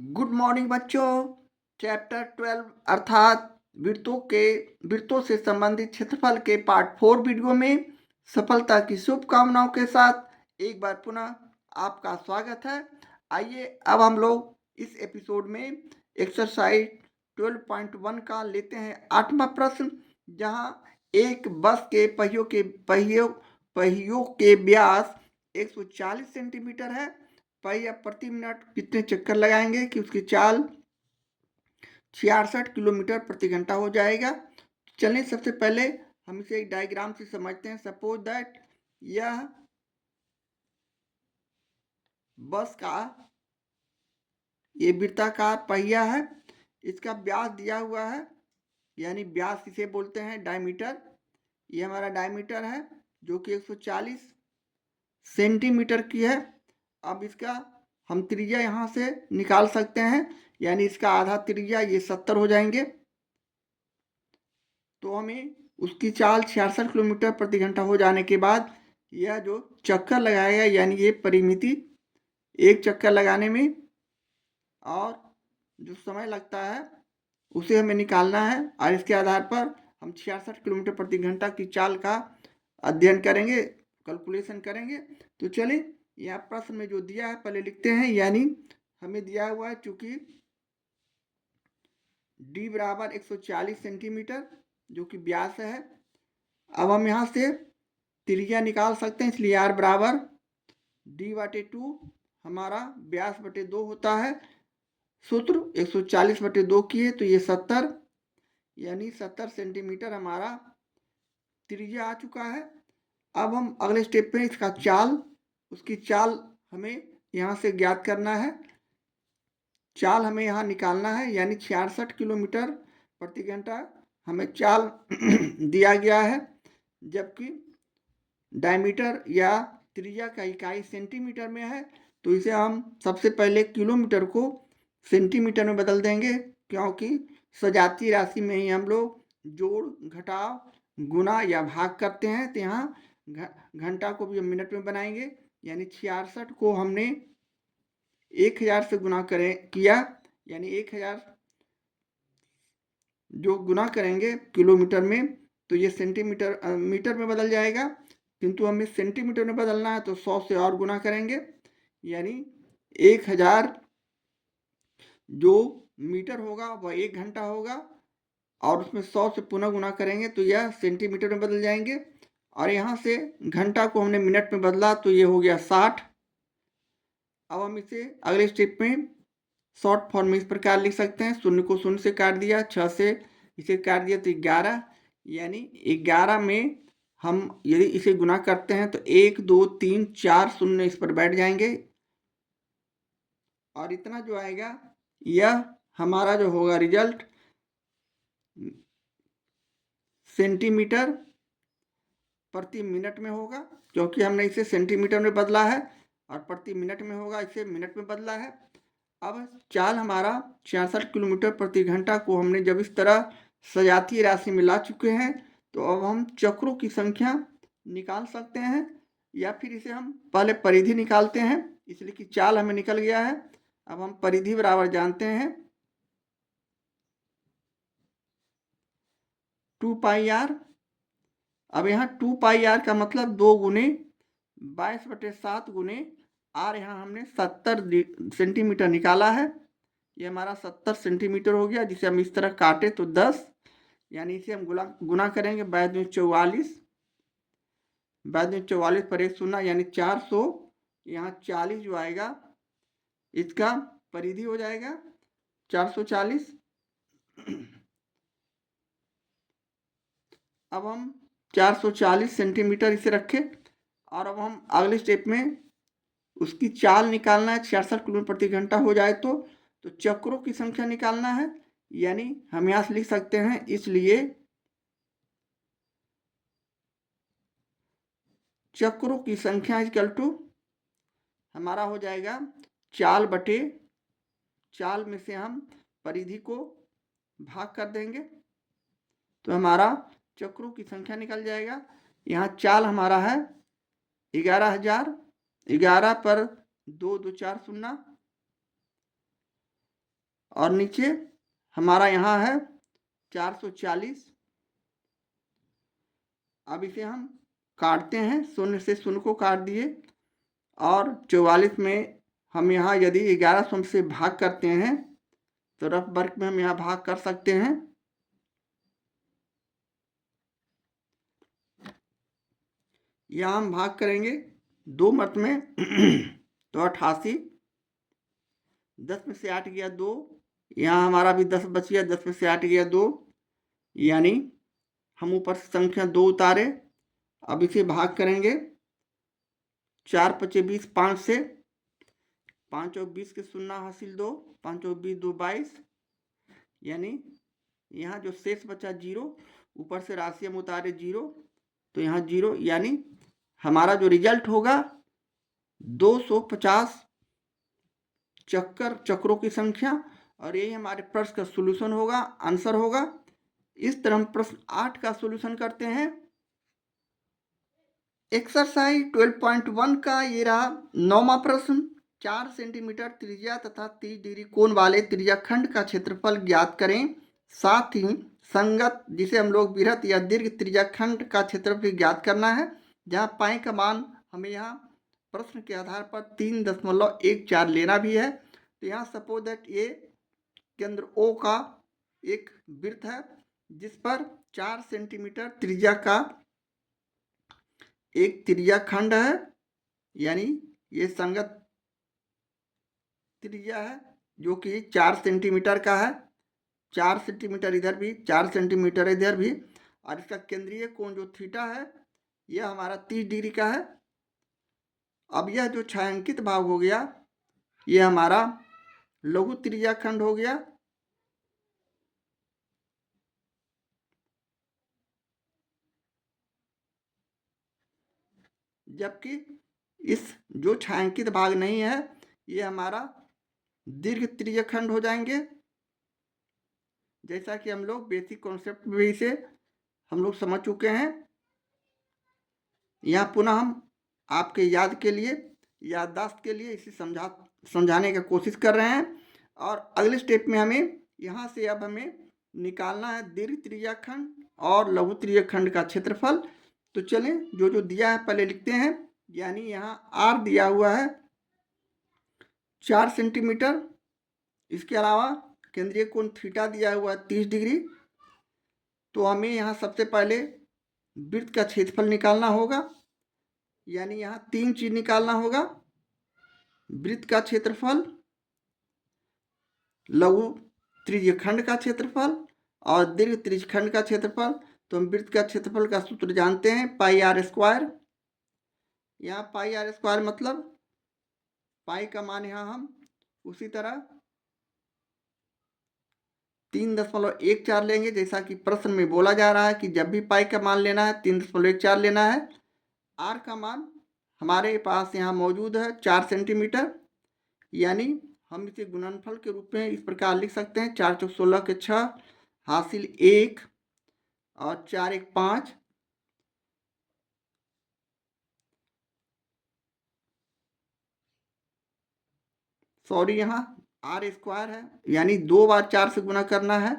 Good morning बच्चों। Chapter 12 अर्थात वृत्तों से संबंधित क्षेत्रफल के पार्ट 4 वीडियो में सफलता की शुभकामनाओं के साथ एक बार पुनः आपका स्वागत है। आइए अब हम लोग इस एपिसोड में एक्सरसाइज 12.1 का लेते हैं 8वां प्रश्न, जहां एक बस के पहियों के व्यास 140 सेंटीमीटर है। पहिया प्रति मिनट कितने चक्कर लगाएंगे कि उसकी चाल 66 किलोमीटर प्रति घंटा हो जाएगा। चलिए सबसे पहले हम इसे एक डायग्राम से समझते हैं। सपोज दैट यह बस का ये वृत्ताकार पहिया है, इसका व्यास दिया हुआ है, यानी व्यास इसे बोलते हैं डायमीटर। ये हमारा डायमीटर है जो कि 140 सेंटीमीटर की है। अब इसका हम त्रिज्या यहाँ से निकाल सकते हैं, यानी इसका आधा त्रिज्या ये 70 हो जाएंगे। तो हमें उसकी चाल 66 किलोमीटर प्रति घंटा हो जाने के बाद यह जो चक्कर लगाएगा, यानी ये परिमिति एक चक्कर लगाने में और जो समय लगता है उसे हमें निकालना है, और इसके आधार पर हम 66 किलोमीटर प्रति घंटा की चाल का अध्ययन करेंगे, कैलकुलेशन करेंगे। तो चलिए यहाँ प्रश्न में जो दिया है पहले लिखते हैं। यानी हमें दिया हुआ है चूंकि d बराबर 140 सेंटीमीटर जो कि व्यास है। अब हम यहाँ से त्रिज्या निकाल सकते हैं, इसलिए r बराबर d/2 हमारा व्यास बटे 2 होता है। सूत्र 140/2 की है तो ये 70, यानी 70 सेंटीमीटर हमारा त्रिज्या आ चुका है। अब हम अगले स्टेप पे उसकी चाल हमें यहाँ से ज्ञात करना है। चाल हमें यहाँ निकालना है, यानी 66 किलोमीटर प्रति घंटा हमें चाल दिया गया है, जबकि डायमीटर या त्रिज्या का इकाई सेंटीमीटर में है। तो इसे हम सबसे पहले किलोमीटर को सेंटीमीटर में बदल देंगे, क्योंकि सजातीय राशि में ही हम लोग जोड़, घटाव, गुना या भाग करते हैं। तो यहाँ घंटा को भी हम मिनट में बनाएंगे, यानी 66 को हमने 1000 से गुना किया, यानी 1000 जो गुना करेंगे किलोमीटर में तो ये सेंटीमीटर मीटर में बदल जाएगा, किंतु हमें सेंटीमीटर में बदलना है तो 100 से और गुना करेंगे, यानी 1000 जो मीटर होगा वह 1 घंटा होगा, और उसमें 100 से पुनः गुना करेंगे तो यह सेंटीमीटर में बदल जाएंगे। और यहाँ से घंटा को हमने मिनट में बदला तो ये हो गया 60। अब हम इसे अगले स्टेप में शॉर्ट फॉर्म में इस प्रकार लिख सकते हैं। 0 को 0 से काट दिया, 6 से इसे काट दिया तो 11, यानी 11 में हम यदि इसे गुना करते हैं तो 1 2 3 4 शून्य इस पर बैठ जाएंगे, और इतना जो आएगा यह हमारा जो होगा रिजल्ट सेंटीमीटर प्रति मिनट में होगा, क्योंकि हमने इसे सेंटीमीटर में बदला है, और प्रति मिनट में होगा, इसे मिनट में बदला है। अब चाल हमारा 66 किलोमीटर प्रति घंटा को हमने जब इस तरह सजातीय राशि में ला चुके हैं, तो अब हम चक्रों की संख्या निकाल सकते हैं, या फिर इसे हम पहले परिधि निकालते हैं, इसलिए कि चाल हमें निकल गया है। अब हम परिधि बराबर जानते हैं 2πr। अब यहाँ 2πr का मतलब 2 गुने 22/7 गुने r, यहाँ हमने 70 सेंटीमीटर निकाला है। ये हमारा 70 सेंटीमीटर हो गया, जिसे हम इस तरह काटे तो 10, यानी इसे हम गुना करेंगे 22 44 पर 1 शून्य, यानी 400। यहाँ 40 जो आएगा इसका परिधि हो जाएगा 440। अब हम 440 सेंटीमीटर इसे रखें, और अब हम अगले स्टेप में उसकी चाल निकालना है। 66 किलोमीटर प्रति घंटा हो जाए तो चक्रों की संख्या निकालना है, यानी हम यहाँ से लिख सकते हैं, इसलिए चक्रों की संख्या इक्वल टू हमारा हो जाएगा चाल बटे चाल में से हम परिधि को भाग कर देंगे तो हमारा चक्रों की संख्या निकल जाएगा। यहाँ चाल हमारा है 11,000, 11 पर 2 2 4 शून्य, और नीचे हमारा यहाँ है 440। अब इसे हम काटते हैं, शून्य से शून्य को काट दिए और 44 में हम यहाँ यदि 1100 से भाग करते हैं तो रफ वर्क में हम यहाँ भाग कर सकते हैं। यहाँ हम भाग करेंगे 2 मत में तो 88, 10 में से 8 गया 2, यहाँ हमारा भी 10 बच गया, 10 में से 8 गया 2, यानी हम ऊपर से संख्या 2 उतारे। अब इसे भाग करेंगे 4 पचे 20, 5 से, 5 और 20 के शून्य हासिल 2, 5 और 20 2 22, यानी यहाँ जो शेष बचा 0, ऊपर से राशि हम उतारे 0 तो यहाँ 0, यानी हमारा जो रिजल्ट होगा 250 चक्रों की संख्या, और यही हमारे प्रश्न का सॉल्यूशन होगा, आंसर होगा। इस तरह हम प्रश्न 8 का सॉल्यूशन करते हैं। एक्सरसाइज 12.1 का ये रहा 9वां प्रश्न। 4 सेंटीमीटर त्रिज्या तथा 30 डिग्री कोण वाले त्रिज्याखंड का क्षेत्रफल ज्ञात करें। साथ ही संगत, जिसे हम लोग बृहत या दीर्घ त्रिज्याखंड का क्षेत्रफल ज्ञात करना है, जहाँ पाई का मान हमें यहाँ प्रश्न के आधार पर 3.14 लेना भी है। तो यहाँ सपोज दैट ये केंद्र O का एक वृत्त है जिस पर 4 सेंटीमीटर त्रिज्या का एक त्रिज्याखंड है, यानी ये संगत त्रिज्या है जो कि 4 सेंटीमीटर का है। 4 सेंटीमीटर इधर भी, 4 सेंटीमीटर इधर भी, और इसका केंद्रीय कोण जो थीटा है यह हमारा 30 डिग्री का है। अब यह जो छायांकित भाग हो गया यह हमारा लघु त्रिज्याखंड हो गया। जबकि इस जो छायांकित भाग नहीं है ये हमारा दीर्घ त्रिज्याखंड हो जाएंगे। जैसा कि हम लोग बेसिक कॉन्सेप्ट भी से हम लोग समझ चुके हैं। यहाँ पुनः हम आपके याद के लिए, याददाश्त के लिए इसे समझाने का कोशिश कर रहे हैं। और अगले स्टेप में हमें यहाँ से अब हमें निकालना है दीर्घ त्रिज्याखंड और लघु त्रिज्याखंड का क्षेत्रफल। तो चलें, जो जो दिया है पहले लिखते हैं। यानी यहाँ R दिया हुआ है 4 सेंटीमीटर, इसके अलावा केंद्रीय कोण थीटा दिया हुआ है 30 डिग्री। तो हमें यहाँ सबसे पहले वृत्त का क्षेत्रफल निकालना होगा, यानी यहाँ 3 चीज निकालना होगा। वृत्त का क्षेत्रफल, लघु त्रिज्यखंड का क्षेत्रफल और दीर्घ त्रिज्यखंड का क्षेत्रफल। तो हम वृत्त का क्षेत्रफल का सूत्र जानते हैं, पाई आर स्क्वायर। यहाँ पाई आर स्क्वायर मतलब पाई का मान यहाँ हम उसी तरह 3.14 लेंगे, जैसा कि प्रश्न में बोला जा रहा है कि जब भी पाई का मान लेना है 3.14 लेना है। आर का मान हमारे पास यहाँ मौजूद है 4 सेंटीमीटर, यानी हम इसे गुणनफल के रूप में इस प्रकार लिख सकते हैं 4 चौक 16 के 6 हासिल 1 और 4 1 5। सॉरी, यहाँ आर स्क्वायर है, यानी 2 बार 4 से गुना करना है,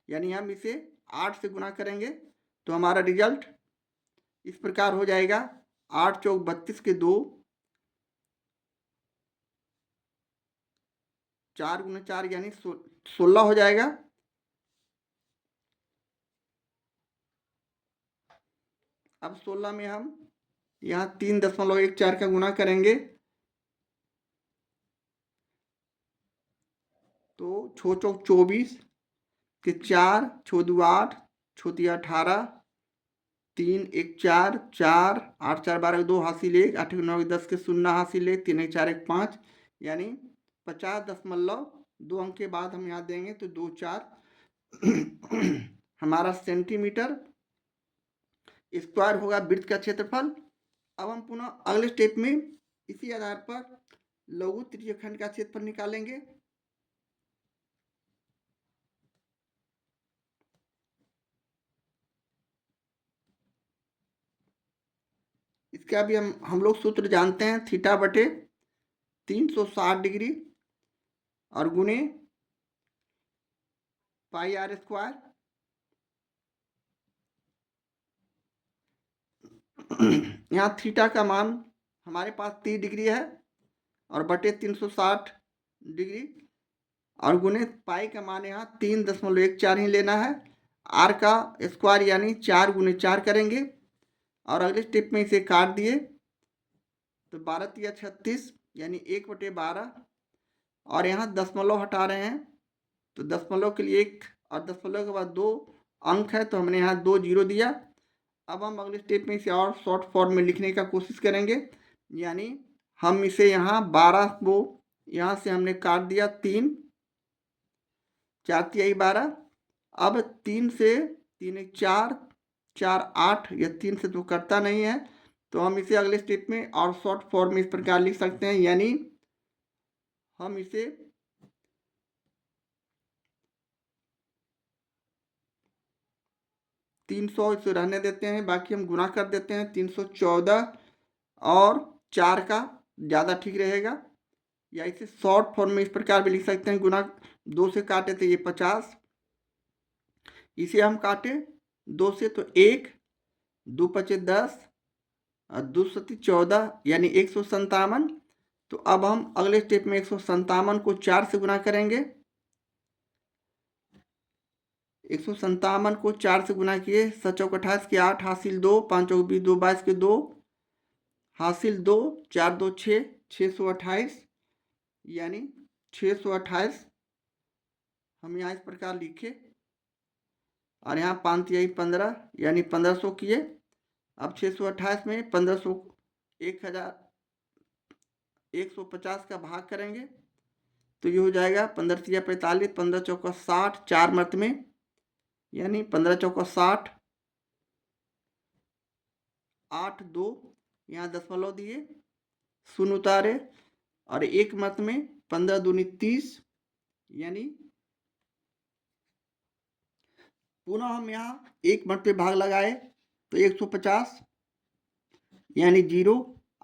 यानी हम इसे 8 से गुना करेंगे तो हमारा रिजल्ट इस प्रकार हो जाएगा 8 चौक 32 के 2, 4 गुना 4 यानी 16 हो जाएगा। अब 16 में हम यहाँ 3.14 का गुना करेंगे तो 6 चौक 24 के 4, 6 2 8, 6 3 18, 3 1 4, 4 8 4 12 2 हासिल 1, 8 9 10 के 0 हासिल 1, 3 1 4 1 5, यानी 50.2 अंक के बाद हम यहाँ देंगे तो 2 4 हमारा सेंटीमीटर स्क्वायर होगा वृत्त का क्षेत्रफल। अब हम पुनः अगले स्टेप में इसी आधार पर लघु त्रिज्यखंड का क्षेत्रफल निकालेंगे। इसका भी हम लोग सूत्र जानते हैं, थीटा बटे 360 डिग्री और गुणे पाई आर स्क्वायर। यहाँ थीटा का मान हमारे पास 30 डिग्री है और बटे 360 डिग्री और गुने पाई का मान यहाँ 3.14 ही लेना है। आर का स्क्वायर यानी 4 गुने 4 करेंगे और अगले स्टेप में इसे काट दिए तो 12 या 36 यानी 1/12 और यहाँ दशमलव हटा रहे हैं तो दशमलव के लिए 1 और दशमलव के बाद 2 अंक है तो हमने यहाँ 2 जीरो दिया। अब हम अगले स्टेप में इसे और शॉर्ट फॉर्म में लिखने का कोशिश करेंगे, यानी हम इसे यहाँ 12 को यहाँ से हमने काट दिया 3 4 तिहाई 12। अब 3 से 3 1 4 4 8 या 3 से तो करता नहीं है तो हम इसे अगले स्टेप में और शॉर्ट फॉर्म में इस प्रकार लिख सकते हैं, यानी हम इसे 300 इसे रहने देते हैं, बाकी हम गुना कर देते हैं 314 और 4 का ज़्यादा ठीक रहेगा। या इसे शॉर्ट फॉर्म में इस प्रकार भी लिख सकते हैं, गुना 2 से काटे तो ये 50, इसे हम काटे 2 से तो 1 2 पचे 10 और 2 सती 14 यानी 157। तो अब हम अगले स्टेप में 157 को 4 से गुना करेंगे। 157 को 4 से गुना किए 7 चौक 28 के 8 हासिल 2 5 चौक 20 2 22 के 2 हासिल 2 4 2 6 628 यानी 628 हम यहाँ इस प्रकार लिखे और यहाँ 5 तिहाई 15 यानी 1500 किए। अब 628 में 1500 1150 का भाग करेंगे तो ये हो जाएगा 15 तिया 45 15 चौका 60 4 मत में यानी 15 चौका 60 8 2 यहाँ दशमलव दिए शून्य उतारे और 1 मत में 15 दूनी 30 यानी पुनः हम यहाँ 1 मत पे भाग लगाए तो 150 यानी 0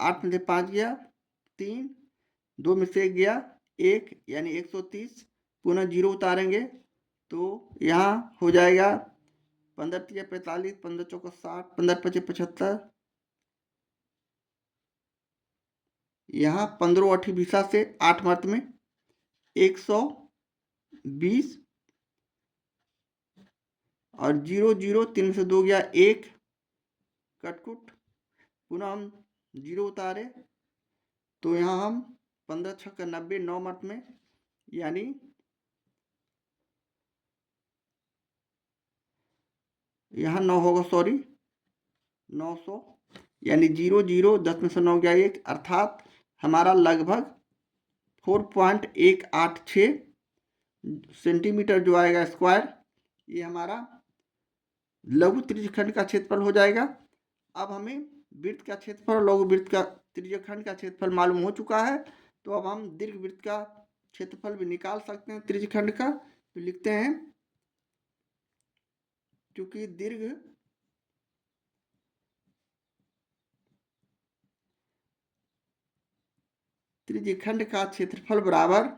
8 में से 5 गया 3 2 में से 1 गया 1 यानी 130 पुनः 0 उतारेंगे तो यहाँ हो जाएगा 15 तिया 45 15 चौका 60 15 पचे 75 यहाँ 15 8 बीसा से 8 मत में 120 और 0 0 3 से 2 गया 1 कटकुट पुनः हम 0 उतारे तो यहाँ हम 15 छक्का 90 9 मत में यानी यहाँ 9 होगा सॉरी 900 यानी 0 0 10 में से 9 गया 1 अर्थात हमारा लगभग 4.186 सेंटीमीटर जो आएगा स्क्वायर ये हमारा लघु त्रिज्यखंड का क्षेत्रफल हो जाएगा। अब हमें वृत्त का क्षेत्रफल लघु वृत्त का त्रिज्यखंड का क्षेत्रफल मालूम हो चुका है तो अब हम दीर्घ वृत्त का क्षेत्रफल भी निकाल सकते हैं त्रिज्यखंड का। तो लिखते हैं क्योंकि दीर्घ त्रिज्यखंड का क्षेत्रफल बराबर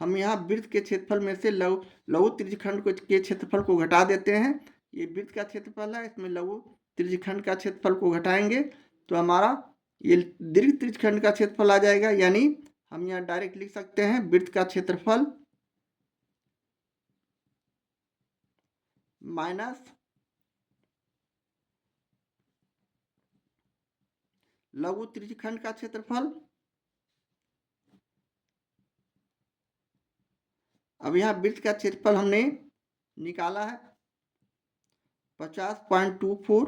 हम यहाँ वृत्त के क्षेत्रफल में से लघु त्रिज्यखंड के क्षेत्रफल को घटा देते हैं। ये वृत्त का क्षेत्रफल है, इसमें लघु त्रिज्यखंड का क्षेत्रफल को घटाएंगे तो हमारा ये दीर्घ त्रिज्यखंड का क्षेत्रफल आ जाएगा। यानी हम यहाँ डायरेक्ट लिख सकते हैं वृत्त का क्षेत्रफल माइनस लघु त्रिज्यखंड का क्षेत्रफल। अब यहाँ वृत्त का क्षेत्रफल हमने निकाला है 50.24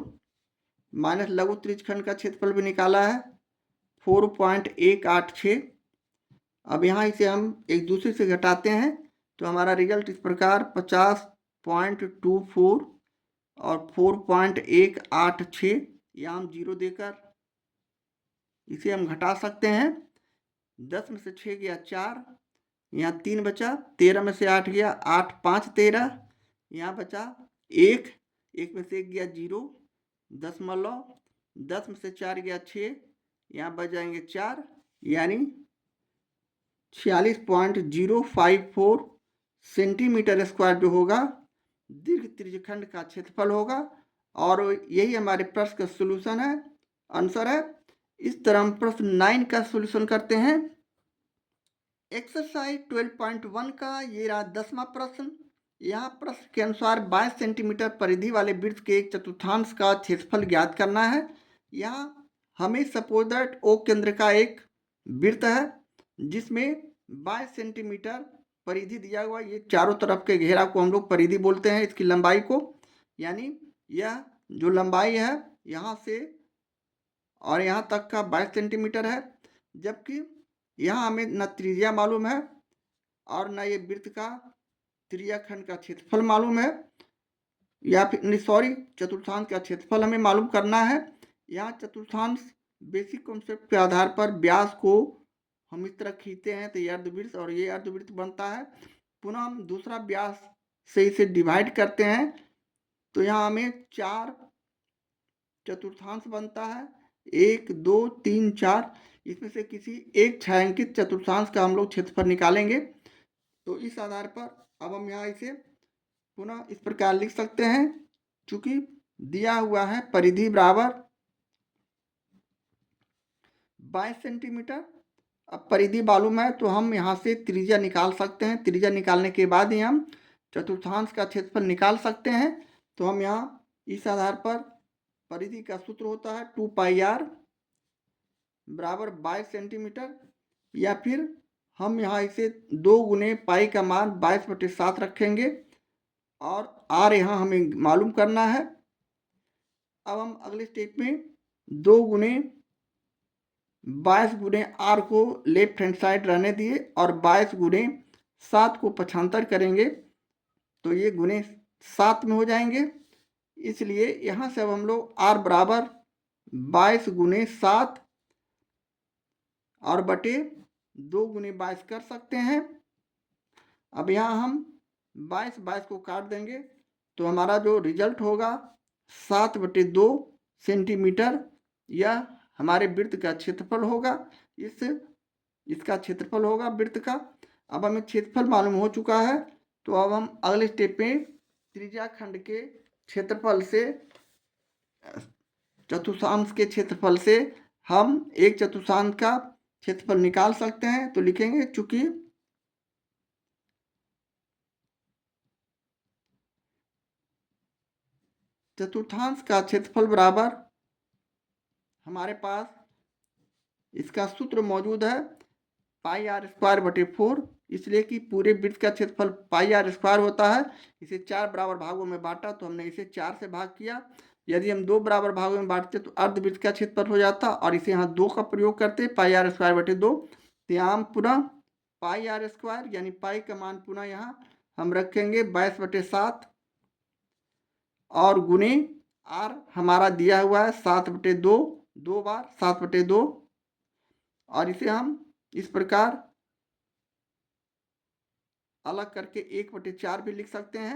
माइनस लघु त्रिज्यखंड का क्षेत्रफल भी निकाला है 4.186। अब यहाँ इसे हम एक दूसरे से घटाते हैं तो हमारा रिजल्ट इस प्रकार 50.24 और 4.186 यहाँ हम 0 देकर इसे हम घटा सकते हैं। 10 में से 6 गया 4 यहाँ 3 बचा 13 में से 8 गया 8 5 13 यहाँ बचा 1 1 में से 1 गया 0 दशमलव 10 में से 4 गया 6 यहाँ बच जाएंगे 4 यानी 46.054 सेंटीमीटर स्क्वायर जो होगा दीर्घ त्रिज्यखंड का क्षेत्रफल होगा। और यही हमारे प्रश्न का सोल्यूशन है, आंसर है। इस तरह हम प्रश्न 9 का सोल्यूशन करते हैं। एक्सरसाइज 12.1 का ये रहा 10वां प्रश्न। यहाँ प्रश्न के अनुसार 22 सेंटीमीटर परिधि वाले वृत्त के एक चतुर्थांश का क्षेत्रफल ज्ञात करना है। यहाँ हमें सपोज दैट ओ केंद्र का एक वृत्त है जिसमें 22 सेंटीमीटर परिधि दिया हुआ। ये चारों तरफ के घेरा को हम लोग परिधि बोलते हैं, इसकी लंबाई को। यानी यह जो लंबाई है यहाँ से और यहाँ तक का 22 सेंटीमीटर है, जबकि यहाँ हमें न त्रिज्या मालूम है और न ये वृत्त का त्रिज्याखंड का क्षेत्रफल मालूम है, या फिर सॉरी चतुर्थांश का क्षेत्रफल हमें मालूम करना है। यहाँ चतुर्थांश बेसिक कॉन्सेप्ट के आधार पर व्यास को हम इस तरह खींचते हैं तो ये अर्धवृत्त और ये अर्धवृत्त बनता है। पुनः हम दूसरा व्यास से इसे डिवाइड करते हैं तो यहाँ हमें 4 चतुर्थांश बनता है, 1 2 3 4। इसमें से किसी एक छायांकित चतुर्थांश का हम लोग क्षेत्रफल निकालेंगे। तो इस आधार पर अब हम यहाँ इसे पुनः इस प्रकार लिख सकते हैं, चूंकि दिया हुआ है परिधि बराबर 22 सेंटीमीटर। अब परिधि मालूम है तो हम यहाँ से त्रिज्या निकाल सकते हैं। त्रिज्या निकालने के बाद ही हम चतुर्थांश का क्षेत्रफल निकाल सकते हैं। तो हम यहाँ इस आधार पर परिधि का सूत्र होता है 2πr बराबर 22 सेंटीमीटर, या फिर हम यहाँ इसे 2 गुने पाई का मान 22/7 रखेंगे और r यहाँ हमें मालूम करना है। अब हम अगले स्टेप में 2 गुने 22 गुने r को लेफ्ट हैंड साइड रहने दिए और 22 गुने 7 को पक्षांतर करेंगे तो ये गुने 7 में हो जाएंगे। इसलिए यहाँ से अब हम लोग r बराबर 22 गुने 7 और बटे 2 गुने 22 कर सकते हैं। अब यहाँ हम 22 को काट देंगे तो हमारा जो रिजल्ट होगा 7/2 सेंटीमीटर, यह हमारे वृत्त का क्षेत्रफल होगा। इसका क्षेत्रफल होगा वृत्त का। अब हमें क्षेत्रफल मालूम हो चुका है तो अब हम अगले स्टेप में त्रिज्याखंड के क्षेत्रफल से, चतुर्थांश के क्षेत्रफल से हम एक चतुर्थांश का क्षेत्रफल निकाल सकते हैं। तो लिखेंगे चूंकि चतुर्थांश का क्षेत्रफल बराबर हमारे पास इसका सूत्र मौजूद है πr²/4, इसलिए कि पूरे वृत्त का क्षेत्रफल πr² होता है। इसे 4 बराबर भागों में बांटा तो हमने इसे 4 से भाग किया। यदि हम 2 बराबर भागों में बांटते तो अर्धवृत्त का क्षेत्रफल हो जाता और इसे यहाँ 2 का प्रयोग करते πr²/2। तो यहाँ हम पुनः πr² यानी पाई का मान पुनः यहाँ हम रखेंगे 22/7 और गुने r हमारा दिया हुआ है 7/2, 2 बार 7/2, और इसे हम इस प्रकार अलग करके 1/4 भी लिख सकते हैं।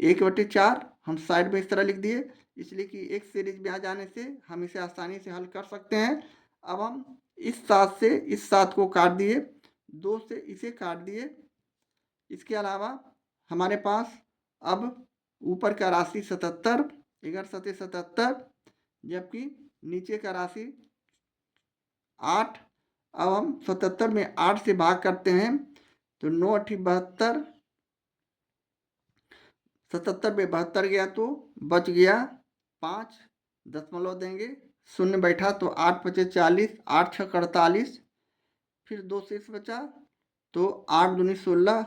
1/4 हम साइड में इस तरह लिख दिए, इसलिए कि एक सीरीज में आ जाने से हम इसे आसानी से हल कर सकते हैं। अब हम इस 7 से इस 7 को काट दिए, 2 से इसे काट दिए। इसके अलावा हमारे पास अब ऊपर का राशि 77, 11×7=77, जबकि नीचे का राशि 8। अब हम 77 में 8 से भाग करते हैं तो 9×8=72, 77 में 72 गया तो बच गया 5 दशमलव देंगे, 0 बैठा तो 8×5=40, 8×6=48, फिर 2 शेष बचा तो 8×2=16,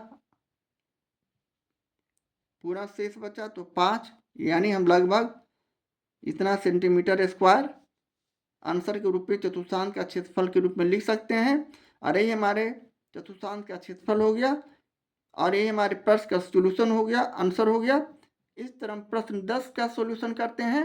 पूरा शेष बचा तो 5, यानी हम लगभग इतना सेंटीमीटर स्क्वायर आंसर के रूप में चतुर्थांश का क्षेत्रफल के रूप में लिख सकते हैं। और यही हमारे चतुर्थांश का क्षेत्रफल हो गया और यही हमारे प्रश्न का सोल्यूशन हो गया, आंसर हो गया। इस तरह हम प्रश्न 10 का सोल्यूशन करते हैं।